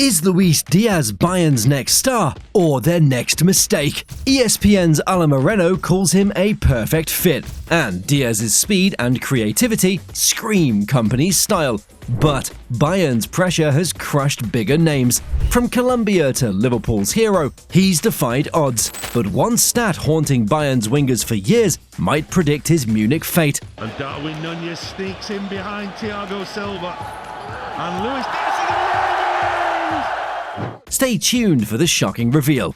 Is Luis Diaz Bayern's next star or their next mistake? ESPN's Alan Moreno calls him a perfect fit, and Diaz's speed and creativity scream Kompany's style. But Bayern's pressure has crushed bigger names. From Colombia to Liverpool's hero, he's defied odds. But one stat haunting Bayern's wingers for years might predict his Munich fate. And Darwin Nunez sneaks in behind Thiago Silva. And Luis Diaz is the goal! Stay tuned for the shocking reveal.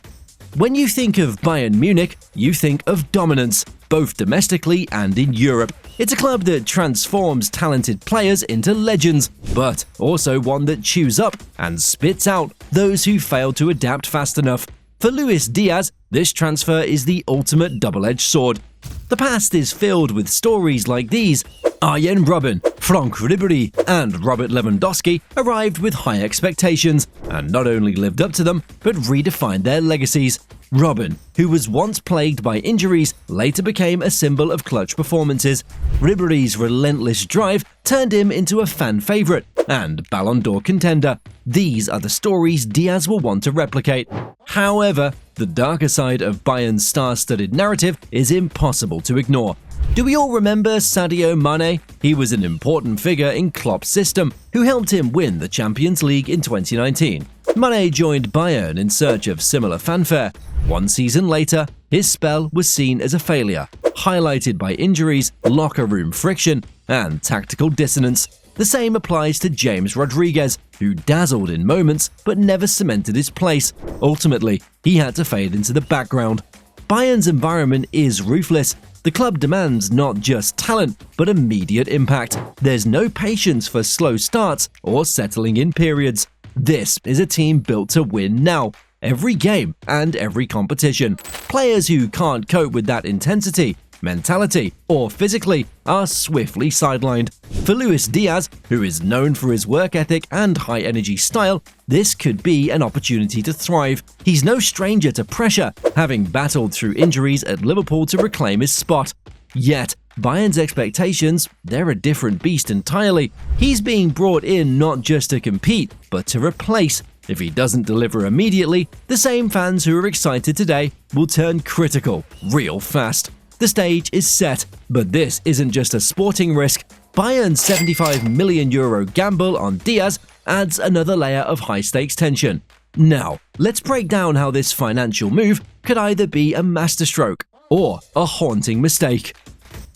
When you think of Bayern Munich, you think of dominance, both domestically and in Europe. It's a club that transforms talented players into legends, but also one that chews up and spits out those who fail to adapt fast enough. For Luis Diaz, this transfer is the ultimate double-edged sword. The past is filled with stories like these. Arjen Robben, Frank Ribéry, and Robert Lewandowski arrived with high expectations and not only lived up to them, but redefined their legacies. Robben, who was once plagued by injuries, later became a symbol of clutch performances. Ribéry's relentless drive turned him into a fan favorite and Ballon d'Or contender. These are the stories Diaz will want to replicate. However, the darker side of Bayern's star-studded narrative is impossible to ignore. Do we all remember Sadio Mane? He was an important figure in Klopp's system, who helped him win the Champions League in 2019. Mane joined Bayern in search of similar fanfare. One season later, his spell was seen as a failure, highlighted by injuries, locker room friction, and tactical dissonance. The same applies to James Rodriguez, who dazzled in moments but never cemented his place. Ultimately, he had to fade into the background. Bayern's environment is ruthless. The club demands not just talent, but immediate impact. There's no patience for slow starts or settling in periods. This is a team built to win now, every game and every competition. Players who can't cope with that intensity, mentality, or physically are swiftly sidelined. For Luis Diaz, who is known for his work ethic and high-energy style, this could be an opportunity to thrive. He's no stranger to pressure, having battled through injuries at Liverpool to reclaim his spot. Yet, Bayern's expectations, they're a different beast entirely. He's being brought in not just to compete, but to replace. If he doesn't deliver immediately, the same fans who are excited today will turn critical real fast. The stage is set, but this isn't just a sporting risk. Bayern's €75 million gamble on Diaz adds another layer of high-stakes tension. Now, let's break down how this financial move could either be a masterstroke or a haunting mistake.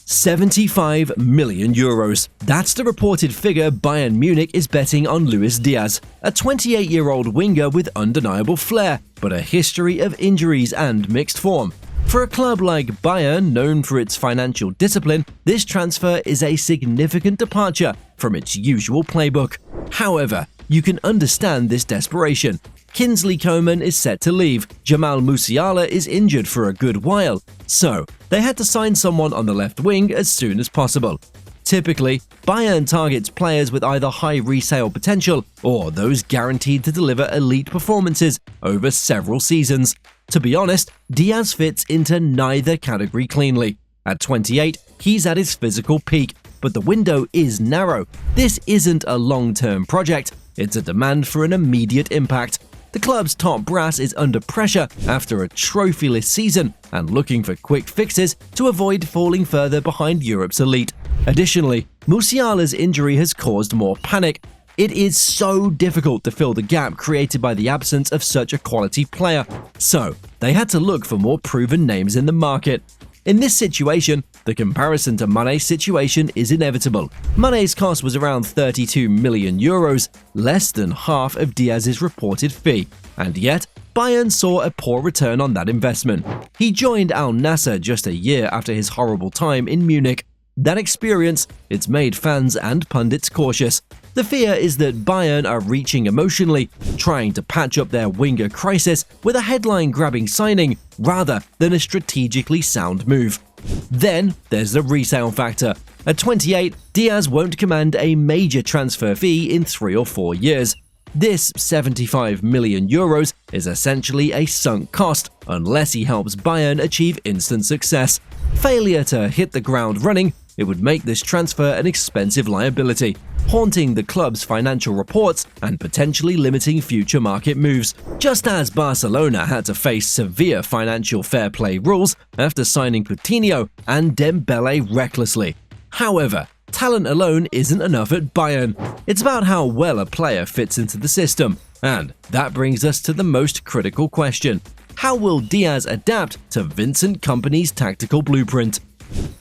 €75 million. That's the reported figure Bayern Munich is betting on Luis Diaz, a 28-year-old winger with undeniable flair, but a history of injuries and mixed form. For a club like Bayern, known for its financial discipline, this transfer is a significant departure from its usual playbook. However, you can understand this desperation. Kingsley Coman is set to leave, Jamal Musiala is injured for a good while, so they had to sign someone on the left wing as soon as possible. Typically, Bayern targets players with either high resale potential or those guaranteed to deliver elite performances over several seasons. To be honest, Diaz fits into neither category cleanly. At 28, he's at his physical peak, but the window is narrow. This isn't a long-term project, it's a demand for an immediate impact. The club's top brass is under pressure after a trophyless season and looking for quick fixes to avoid falling further behind Europe's elite. Additionally, Musiala's injury has caused more panic. It is so difficult to fill the gap created by the absence of such a quality player, so they had to look for more proven names in the market. In this situation, the comparison to Mane's situation is inevitable. Mane's cost was around €32 million, less than half of Diaz's reported fee, and yet Bayern saw a poor return on that investment. He joined Al Nassr just a year after his horrible time in Munich. That experience, it's made fans and pundits cautious. The fear is that Bayern are reaching emotionally, trying to patch up their winger crisis with a headline-grabbing signing rather than a strategically sound move. Then there's the resale factor. At 28, Diaz won't command a major transfer fee in 3 or 4 years. This €75 million is essentially a sunk cost unless he helps Bayern achieve instant success. Failure to hit the ground running it would make this transfer an expensive liability, haunting the club's financial reports and potentially limiting future market moves, just as Barcelona had to face severe financial fair play rules after signing Coutinho and Dembele recklessly. However, talent alone isn't enough at Bayern. It's about how well a player fits into the system. And that brings us to the most critical question. How will Diaz adapt to Vincent Kompany's tactical blueprint?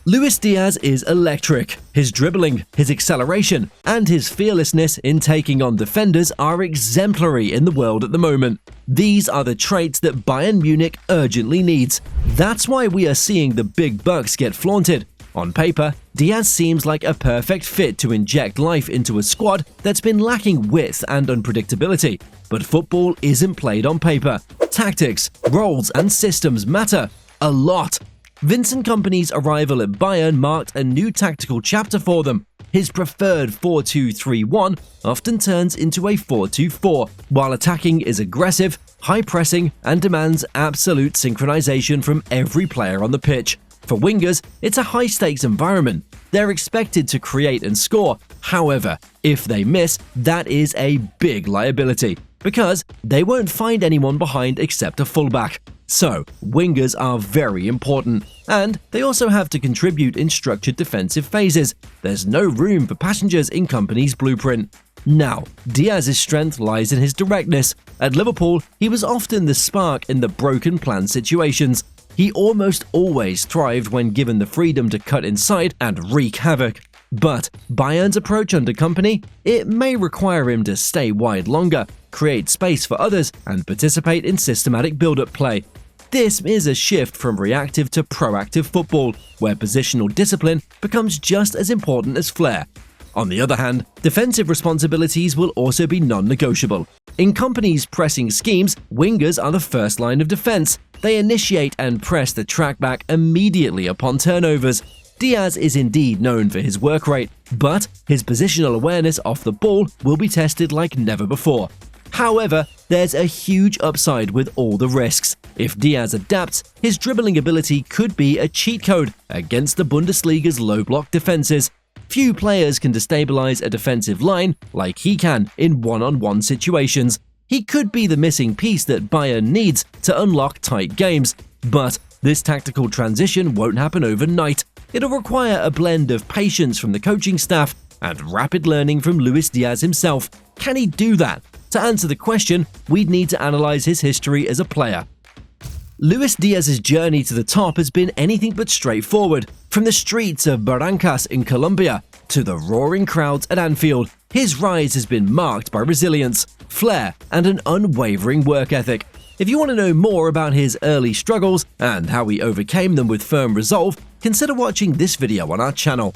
Luis Diaz is electric. His dribbling, his acceleration, and his fearlessness in taking on defenders are exemplary in the world at the moment. These are the traits that Bayern Munich urgently needs. That's why we are seeing the big bucks get flaunted. On paper, Diaz seems like a perfect fit to inject life into a squad that's been lacking width and unpredictability. But football isn't played on paper. Tactics, roles, and systems matter a lot. Vincent Kompany's arrival at Bayern marked a new tactical chapter for them. His preferred 4-2-3-1 often turns into a 4-2-4, while attacking is aggressive, high-pressing, and demands absolute synchronization from every player on the pitch. For wingers, it's a high-stakes environment. They're expected to create and score. However, if they miss, that is a big liability, because they won't find anyone behind except a fullback. So, wingers are very important, and they also have to contribute in structured defensive phases. There's no room for passengers in Kompany's blueprint. Now, Diaz's strength lies in his directness. At Liverpool, he was often the spark in the broken plan situations. He almost always thrived when given the freedom to cut inside and wreak havoc. But Bayern's approach under Kompany, it may require him to stay wide longer, create space for others, and participate in systematic build-up play. This is a shift from reactive to proactive football, where positional discipline becomes just as important as flair. On the other hand, defensive responsibilities will also be non-negotiable. In Kompany's pressing schemes, wingers are the first line of defense. They initiate and press the track back immediately upon turnovers. Diaz is indeed known for his work rate, but his positional awareness off the ball will be tested like never before. However, there's a huge upside with all the risks. If Diaz adapts, his dribbling ability could be a cheat code against the Bundesliga's low-block defenses. Few players can destabilize a defensive line like he can in one-on-one situations. He could be the missing piece that Bayern needs to unlock tight games, but this tactical transition won't happen overnight. It'll require a blend of patience from the coaching staff and rapid learning from Luis Diaz himself. Can he do that? To answer the question, we'd need to analyze his history as a player. Luis Diaz's journey to the top has been anything but straightforward. From the streets of Barrancas in Colombia to the roaring crowds at Anfield, his rise has been marked by resilience, flair, and an unwavering work ethic. If you want to know more about his early struggles and how he overcame them with firm resolve, consider watching this video on our channel.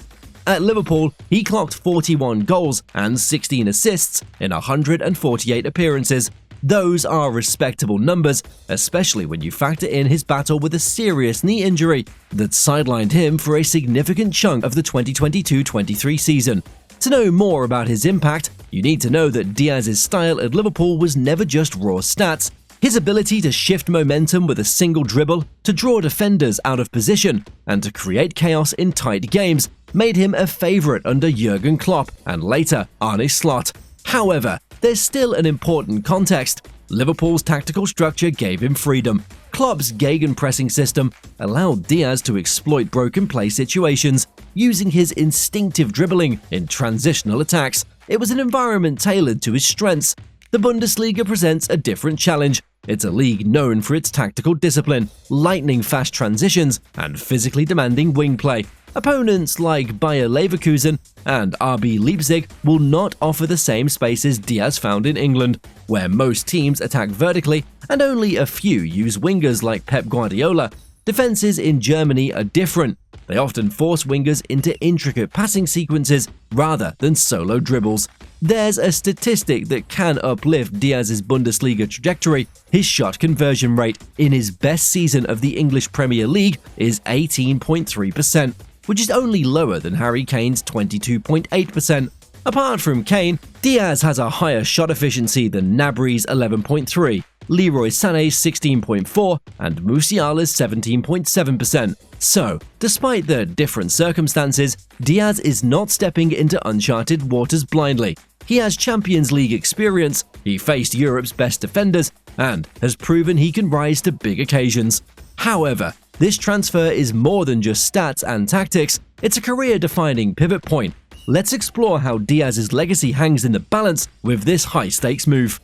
At Liverpool, he clocked 41 goals and 16 assists in 148 appearances. Those are respectable numbers, especially when you factor in his battle with a serious knee injury that sidelined him for a significant chunk of the 2022-23 season. To know more about his impact, you need to know that Diaz's style at Liverpool was never just raw stats. His ability to shift momentum with a single dribble, to draw defenders out of position, and to create chaos in tight games made him a favourite under Jurgen Klopp and later Arne Slot. However, there's still an important context. Liverpool's tactical structure gave him freedom. Klopp's gegenpressing system allowed Diaz to exploit broken play situations, using his instinctive dribbling in transitional attacks. It was an environment tailored to his strengths. The Bundesliga presents a different challenge. It's a league known for its tactical discipline, lightning-fast transitions, and physically demanding wing play. Opponents like Bayer Leverkusen and RB Leipzig will not offer the same spaces Diaz found in England, where most teams attack vertically and only a few use wingers like Pep Guardiola. Defenses in Germany are different. They often force wingers into intricate passing sequences rather than solo dribbles. There's a statistic that can uplift Diaz's Bundesliga trajectory. His shot conversion rate in his best season of the English Premier League is 18.3%, which is only lower than Harry Kane's 22.8%. Apart from Kane, Diaz has a higher shot efficiency than Gnabry's 11.3, Leroy Sané's 16.4%, and Musiala's 17.7%. So, despite the different circumstances, Diaz is not stepping into uncharted waters blindly. He has Champions League experience, he faced Europe's best defenders, and has proven he can rise to big occasions. However, this transfer is more than just stats and tactics, it's a career-defining pivot point. Let's explore how Diaz's legacy hangs in the balance with this high-stakes move.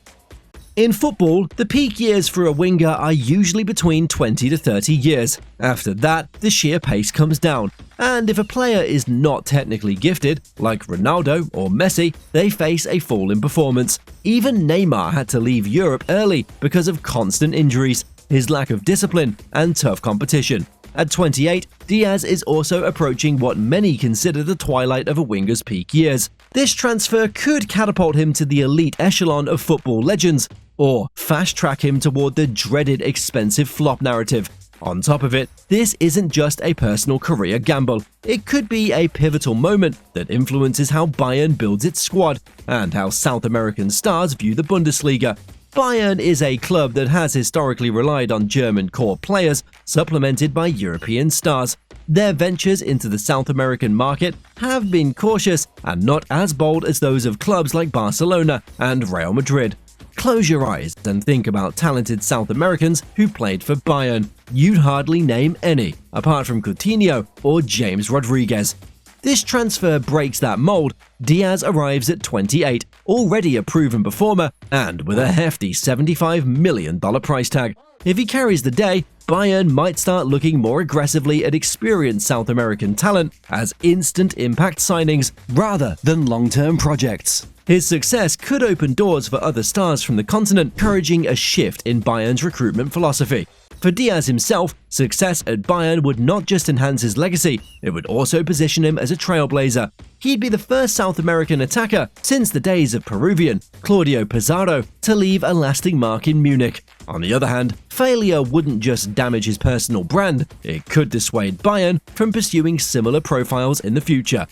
In football, the peak years for a winger are usually between 20 to 30 years. After that, the sheer pace comes down, and if a player is not technically gifted, like Ronaldo or Messi, they face a fall in performance. Even Neymar had to leave Europe early because of constant injuries, his lack of discipline, and tough competition. At 28, Diaz is also approaching what many consider the twilight of a winger's peak years. This transfer could catapult him to the elite echelon of football legends, or fast-track him toward the dreaded expensive flop narrative. On top of it, this isn't just a personal career gamble. It could be a pivotal moment that influences how Bayern builds its squad and how South American stars view the Bundesliga. Bayern is a club that has historically relied on German core players, supplemented by European stars. Their ventures into the South American market have been cautious and not as bold as those of clubs like Barcelona and Real Madrid. Close your eyes and think about talented South Americans who played for Bayern. You'd hardly name any, apart from Coutinho or James Rodriguez. This transfer breaks that mold. Diaz arrives at 28, already a proven performer, and with a hefty $75 million price tag. If he carries the day, Bayern might start looking more aggressively at experienced South American talent as instant impact signings rather than long-term projects. His success could open doors for other stars from the continent, encouraging a shift in Bayern's recruitment philosophy. For Diaz himself, success at Bayern would not just enhance his legacy, it would also position him as a trailblazer. He'd be the first South American attacker since the days of Peruvian Claudio Pizarro to leave a lasting mark in Munich. On the other hand, failure wouldn't just damage his personal brand, it could dissuade Bayern from pursuing similar profiles in the future.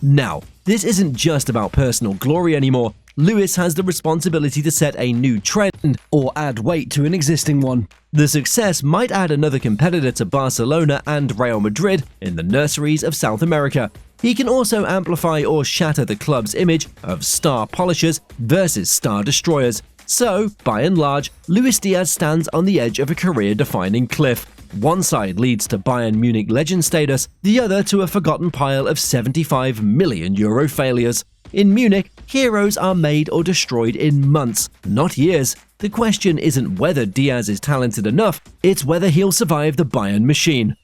Now, this isn't just about personal glory anymore. Luis has the responsibility to set a new trend or add weight to an existing one. The success might add another competitor to Barcelona and Real Madrid in the nurseries of South America. He can also amplify or shatter the club's image of star polishers versus star destroyers. So, by and large, Luis Diaz stands on the edge of a career-defining cliff. One side leads to Bayern Munich legend status, the other to a forgotten pile of €75 million failures. In Munich, heroes are made or destroyed in months, not years. The question isn't whether Diaz is talented enough, it's whether he'll survive the Bayern machine.